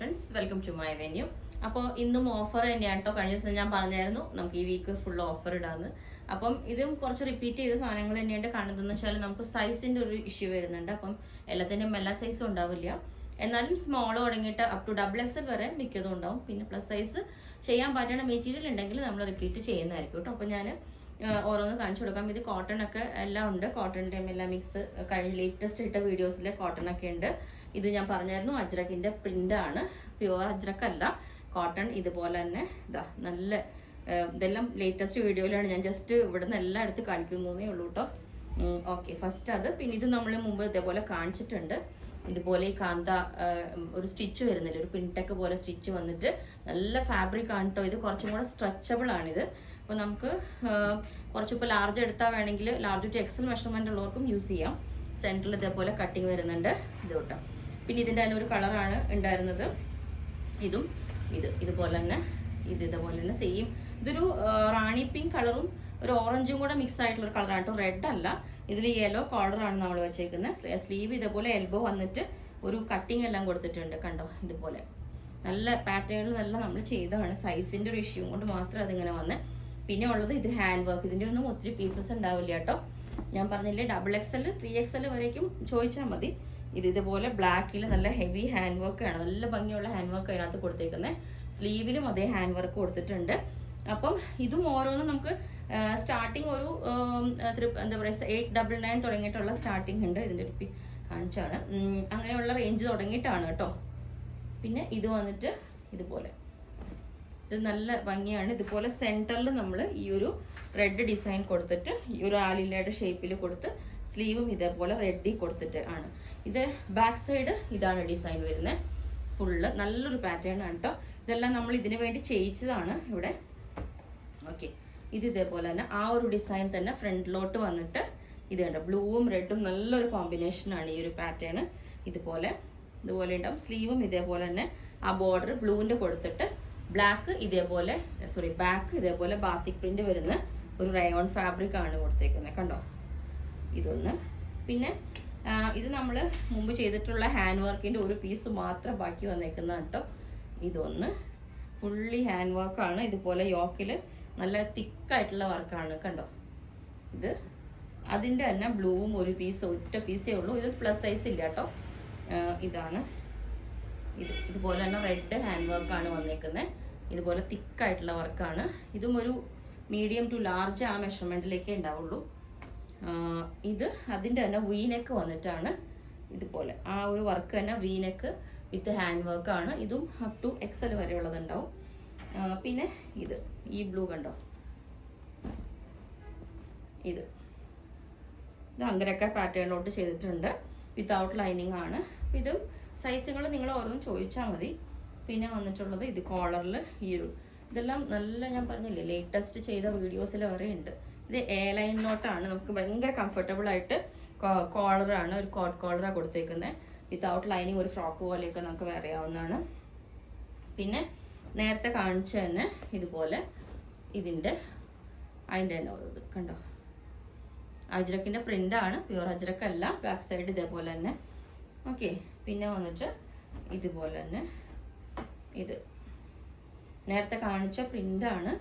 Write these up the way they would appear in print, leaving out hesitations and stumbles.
Friends, welcome to my venue. അപ്പോൾ ഇന്നും offer തന്നെയാണ് കേട്ടോ. കഴിഞ്ഞ ദിവസം ഞാൻ പറഞ്ഞായിരുന്നു നമുക്ക് ഈ വീക്ക് ഫുൾ ഓഫർ ഇടാന്ന്. അപ്പം ഇതും കുറച്ച് റിപ്പീറ്റ് ചെയ്ത സാധനങ്ങൾ തന്നെയാണ് കാണുന്നതെന്ന് വെച്ചാൽ നമുക്ക് സൈസിന്റെ ഒരു ഇഷ്യൂ വരുന്നുണ്ട്. അപ്പം എല്ലാത്തിൻ്റെയും എല്ലാ സൈസും ഉണ്ടാവില്ല. എന്നാലും സ്മോൾ തുടങ്ങിയിട്ട് അപ് ടു XXL വരെ മിക്കതും ഉണ്ടാവും. പിന്നെ പ്ലസ് സൈസ് ചെയ്യാൻ പറ്റുന്ന മെറ്റീരിയൽ ഉണ്ടെങ്കിൽ നമ്മൾ റിപ്പീറ്റ് ചെയ്യുന്നതായിരിക്കും കേട്ടോ. അപ്പം ഞാൻ ഓരോന്ന് കാണിച്ചു കൊടുക്കാം. ഇത് കോട്ടൺ ഒക്കെ എല്ലാം ഉണ്ട്. കോട്ടണിൻ്റെ എല്ലാം മിക്സ് കഴിഞ്ഞ ലേറ്റസ്റ്റ് ഇട്ട വീഡിയോസിലെ കോട്ടൺ ഒക്കെ ഉണ്ട്. ഇത് ഞാൻ പറഞ്ഞായിരുന്നു അജ്രക്കിന്റെ പ്രിന്റ് ആണ്, പ്യുവർ അജ്രക്കല്ല, കോട്ടൺ. ഇതുപോലെ തന്നെ ഇതാ നല്ല ഇതെല്ലാം ലേറ്റസ്റ്റ് വീഡിയോയിലാണ്. ഞാൻ ജസ്റ്റ് ഇവിടെ നിന്ന് എല്ലാം എടുത്ത് കാണിക്കുന്നേ ഉള്ളൂ കേട്ടോ. ഓക്കെ, ഫസ്റ്റ് അത്. പിന്നെ ഇത് നമ്മൾ മുമ്പ് ഇതേപോലെ കാണിച്ചിട്ടുണ്ട്. ഇതുപോലെ ഈ കാന്ത ഒരു സ്റ്റിച്ച് വരുന്നില്ല, ഒരു പിൻടെക്ക് പോലെ സ്റ്റിച്ച് വന്നിട്ട് നല്ല ഫാബ്രിക് ആണ് കേട്ടോ. ഇത് കുറച്ചും കൂടെ സ്ട്രെച്ചബിൾ ആണിത്. അപ്പോൾ നമുക്ക് കുറച്ചിപ്പോൾ ലാർജ് എടുത്താൽ വേണമെങ്കിൽ ലാർജ് ടു XL മെഷർമെന്റ് ഉള്ളവർക്കും യൂസ് ചെയ്യാം. സെൻറ്ററിൽ ഇതേപോലെ കട്ടിങ് വരുന്നുണ്ട്. ഇത് കേട്ടോ. പിന്നെ ഇതിൻ്റെ തന്നെ ഒരു കളറാണ് ഉണ്ടായിരുന്നത്. ഇതുപോലെ തന്നെ ഇതുപോലെ തന്നെ സെയിം. ഇതൊരു റാണി പിങ്ക് കളറും ഒരു ഓറഞ്ചും കൂടെ മിക്സ് ആയിട്ടുള്ള ഒരു കളറാണ് കേട്ടോ. റെഡ് അല്ല, ഇതിൽ യെല്ലോ കോളറാണ് നമ്മൾ വെച്ചേക്കുന്നത്. സ്ലീവ് ഇതേപോലെ എൽബോ വന്നിട്ട് ഒരു കട്ടിങ് എല്ലാം കൊടുത്തിട്ടുണ്ട് കണ്ടോ. ഇതുപോലെ നല്ല പാറ്റേണിൽ നല്ല നമ്മൾ ചെയ്തതാണ്. സൈസിന്റെ ഒരു ഇഷ്യൂ കൊണ്ട് മാത്രം അതിങ്ങനെ വന്ന്. പിന്നെ ഉള്ളത് ഇത് ഹാൻഡ് വർക്ക്. ഇതിൻ്റെ ഒന്നും ഒത്തിരി പീസസ് ഉണ്ടാവില്ല കേട്ടോ. ഞാൻ പറഞ്ഞില്ലേ XXL 3XL വരേക്കും ചോദിച്ചാൽ മതി. ഇതുപോലെ ബ്ലാക്കിൽ നല്ല ഹെവി ഹാൻഡ് വർക്ക് ആണ്, നല്ല ഭംഗിയുള്ള ഹാൻഡ് വർക്ക് അതിനകത്ത് കൊടുത്തേക്കുന്നത്. സ്ലീവിലും അതേ ഹാൻഡ് വർക്ക് കൊടുത്തിട്ടുണ്ട്. അപ്പം ഇതും ഓരോന്നും നമുക്ക് സ്റ്റാർട്ടിങ് ഒരു എന്താ പറയുക 899 തുടങ്ങിയിട്ടുള്ള സ്റ്റാർട്ടിങ് ഉണ്ട്. ഇതിൻ്റെ ഒരു കാണിച്ചാണ്. അങ്ങനെയുള്ള റേഞ്ച് തുടങ്ങിയിട്ടാണ് കേട്ടോ. പിന്നെ ഇത് വന്നിട്ട് ഇതുപോലെ ഇത് നല്ല ഭംഗിയാണ്. ഇതുപോലെ സെൻറ്ററിൽ നമ്മൾ ഈ ഒരു റെഡ് ഡിസൈൻ കൊടുത്തിട്ട് ഈ ഒരു ആലിലയുടെ ഷേപ്പിൽ കൊടുത്ത് സ്ലീവും ഇതേപോലെ റെഡി കൊടുത്തിട്ട് ആണ്. ഇത് ബാക്ക് സൈഡ് ഇതാണ് ഡിസൈൻ വരുന്നത്. ഫുള്ള് നല്ലൊരു പാറ്റേൺ ആണ് കേട്ടോ. ഇതെല്ലാം നമ്മൾ ഇതിനു വേണ്ടി ചെയ്യിച്ചതാണ് ഇവിടെ. ഓക്കെ, ഇത് ഇതേപോലെ തന്നെ ആ ഒരു ഡിസൈൻ തന്നെ ഫ്രണ്ടിലോട്ട് വന്നിട്ട് ഇത് കണ്ടോ, ബ്ലൂവും റെഡും നല്ലൊരു കോമ്പിനേഷനാണ് ഈ ഒരു പാറ്റേൺ. ഇതുപോലെ ഉണ്ടാവും. സ്ലീവും ഇതേപോലെ തന്നെ ആ ബോർഡർ ബ്ലൂവിൻ്റെ കൊടുത്തിട്ട് ബ്ലാക്ക് ഇതേപോലെ ബാക്ക് ഇതേപോലെ ബാത്തിക് പ്രിന്റ് വരുന്ന ഒരു റയോൺ ഫാബ്രിക് ആണ് കൊടുത്തേക്കുന്നത് കണ്ടോ. ഇതൊന്ന്. പിന്നെ ഇത് നമ്മൾ മുമ്പ് ചെയ്തിട്ടുള്ള ഹാൻഡ് വർക്കിന്റെ ഒരു പീസ് മാത്രം ബാക്കി വന്നേക്കുന്നതാണ് കേട്ടോ. ഇതൊന്ന് ഫുള്ളി ഹാൻഡ് വർക്കാണ്. ഇതുപോലെ യോക്കിൽ നല്ല തിക്കായിട്ടുള്ള വർക്കാണ് കണ്ടോ. ഇത് അതിൻ്റെ തന്നെ ബ്ലൂവും ഒരു പീസ്, ഒറ്റ പീസേ ഉള്ളൂ. ഇത് പ്ലസ് സൈസ് ഇല്ല കേട്ടോ. ഇതാണ് ഇതുപോലെ തന്നെ റെഡ് ഹാൻഡ് വർക്കാണ് വന്നേക്കുന്നത്. ഇതുപോലെ തിക്കായിട്ടുള്ള വർക്കാണ്. ഇതും ഒരു മീഡിയം ടു ലാർജ് ആ മെഷർമെന്റിലേക്കേ ഉണ്ടാവുള്ളൂ. ഇത് അതിൻ്റെ തന്നെ വീനെക്ക് വന്നിട്ടാണ് ഇതുപോലെ ആ ഒരു വർക്ക് തന്നെ വീനെക്ക് വിത്ത് ഹാൻഡ് വർക്കാണ്. ഇതും അപ് ടു XL വരെ ഉള്ളതുണ്ടാവും. പിന്നെ ഇത് ബ്ലൂ കണ്ടോ, ഇത് അങ്കരക്ക പാറ്റേണിലോട്ട് ചെയ്തിട്ടുണ്ട്. വിത്തൗട്ട് ലൈനിങ് ആണ്. ഇത് സൈസുകൾ നിങ്ങൾ ഓരോന്നും ചോദിച്ചാൽ മതി. പിന്നെ വന്നിട്ടുള്ളത് ഇത് കോളറിൽ ഇതെല്ലാം നല്ല, ഞാൻ പറഞ്ഞില്ലേ ലേറ്റസ്റ്റ് ചെയ്ത വീഡിയോസിൽ വരെ ഉണ്ട്. ഇത് ലൈനിലോട്ടാണ്. നമുക്ക് ഭയങ്കര കംഫർട്ടബിൾ ആയിട്ട് കോളറാണ്, ഒരു കോട്ട് കോളറാണ് കൊടുത്തേക്കുന്നത്. വിത്തൗട്ട് ലൈനിങ് ഒരു ഫ്രോക്ക് പോലെയൊക്കെ നമുക്ക് വെയർ ചെയ്യാവുന്നതാണ്. പിന്നെ നേരത്തെ കാണിച്ച തന്നെ ഇതുപോലെ അതിൻ്റെ തന്നെ ഓരോ കണ്ടോ, അജ്രക്കിൻ്റെ പ്രിൻ്റാണ്, പ്യുവർ അജ്രക്കല്ല. ബാക്ക് സൈഡ് ഇതേപോലെ തന്നെ. ഓക്കെ, പിന്നെ വന്നിട്ട് ഇതുപോലെ തന്നെ ഇത് നേരത്തെ കാണിച്ച പ്രിൻ്റാണ്.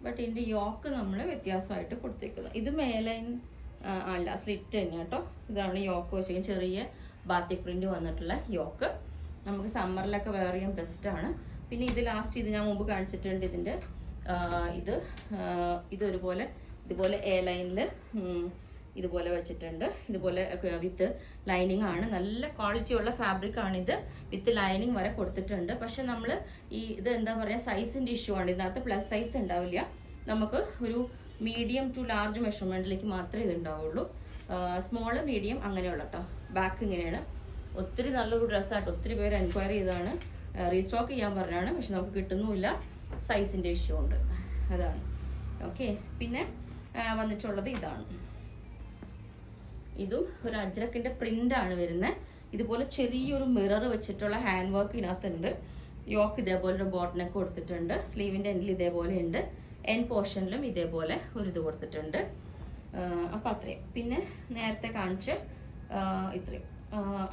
ബട്ട് ഇതിൻ്റെ യോക്ക് നമ്മൾ വ്യത്യാസമായിട്ട് കൊടുത്തേക്കുന്നത്. ഇത് മേലൈൻ അല്ല, സ്ലിറ്റ് തന്നെ കേട്ടോ. ഇതാണ് യോക്ക് വെച്ചിരിക്കുന്നത്. ചെറിയ ബാത്തിക് പ്രിന്റ് വന്നിട്ടുള്ള യോക്ക്. നമുക്ക് സമ്മറിലൊക്കെ വെയർ ചെയ്യാൻ ബെസ്റ്റാണ്. പിന്നെ ഇത് ലാസ്റ്റ് ഇത് ഞാൻ മുമ്പ് കാണിച്ചിട്ടുണ്ട്. ഇതിൻ്റെ ഇതുപോലെ ലൈനിൽ ഇതുപോലെ വെച്ചിട്ടുണ്ട്. ഇതുപോലെ വിത്ത് ലൈനിങ് ആണ്. നല്ല ക്വാളിറ്റി ഉള്ള ഫാബ്രിക് ആണ് ഇത്. വിത്ത് ലൈനിങ് വരെ കൊടുത്തിട്ടുണ്ട്. പക്ഷെ നമ്മൾ ഇത് എന്താ പറയുക, സൈസിൻ്റെ ഇഷ്യൂ ആണ്. ഇതിനകത്ത് പ്ലസ് സൈസ് ഉണ്ടാവില്ല. നമുക്ക് ഒരു മീഡിയം ടു ലാർജ് മെഷർമെന്റിലേക്ക് മാത്രമേ ഇത് ഉണ്ടാവുള്ളൂ. സ്മോള്, മീഡിയം അങ്ങനെയുള്ള കേട്ടോ. ബാക്ക് ഇങ്ങനെയാണ്. ഒത്തിരി നല്ലൊരു ഡ്രസ്സായിട്ട് ഒത്തിരി പേര് എൻക്വയറി ചെയ്താണ്, റീസ്റ്റോക്ക് ചെയ്യാൻ പറഞ്ഞാണ്. പക്ഷെ നമുക്ക് കിട്ടുന്നുമില്ല, സൈസിൻ്റെ ഇഷ്യൂ ഉണ്ട്. അതാണ്. ഓക്കെ, പിന്നെ വന്നിട്ടുള്ളത് ഇതാണ്. ഇതും ഒരു അജ്രക്കിന്റെ പ്രിന്റ് ആണ് വരുന്നത്. ഇതുപോലെ ചെറിയൊരു മിറർ വെച്ചിട്ടുള്ള ഹാൻഡ് വർക്ക് ഇതിനകത്തുണ്ട്. യോക്ക് ഇതേപോലെ ഒരു ബോട്ടനൊക്കെ കൊടുത്തിട്ടുണ്ട്. സ്ലീവിന്റെ എൻഡിൽ ഇതേപോലെ ഉണ്ട്. എൻ പോർഷനിലും ഇതേപോലെ ഒരു ഇത് കൊടുത്തിട്ടുണ്ട്. അപ്പം അത്രയും. പിന്നെ നേരത്തെ കാണിച്ച് ഇത്രയും.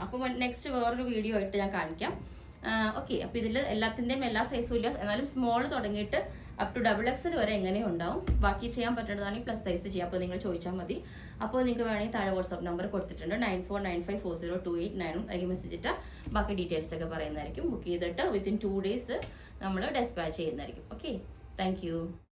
അപ്പോൾ നെക്സ്റ്റ് വേറൊരു വീഡിയോ ആയിട്ട് ഞാൻ കാണിക്കാം. ഓക്കെ. അപ്പോൾ ഇതിൽ എല്ലാത്തിൻ്റെയും എല്ലാ സൈസും ഇല്ല, എന്നാലും സ്മോൾ തുടങ്ങിയിട്ട് അപ് ടു XXL വരെ എങ്ങനെയും ഉണ്ടാവും. ബാക്കി ചെയ്യാൻ പറ്റുന്നതാണെങ്കിൽ പ്ലസ് സൈസ് ചെയ്യാം. അപ്പോൾ നിങ്ങൾ ചോദിച്ചാൽ മതി. അപ്പോൾ നിങ്ങൾക്ക് വേണമെങ്കിൽ താഴെ വാട്സ്ആപ്പ് നമ്പർ കൊടുത്തിട്ടുണ്ട് 9495402891. അതിൽ മെസ്സേജ് ഇട്ടാൽ ബാക്കി ഡീറ്റെയിൽസ് ഒക്കെ പറയുന്നതായിരിക്കും. ബുക്ക് ചെയ്തിട്ട് വിത്തിൻ 2 days നമ്മൾ ഡെസ്പാച്ച് ചെയ്യുന്നതായിരിക്കും. Okay, thank you.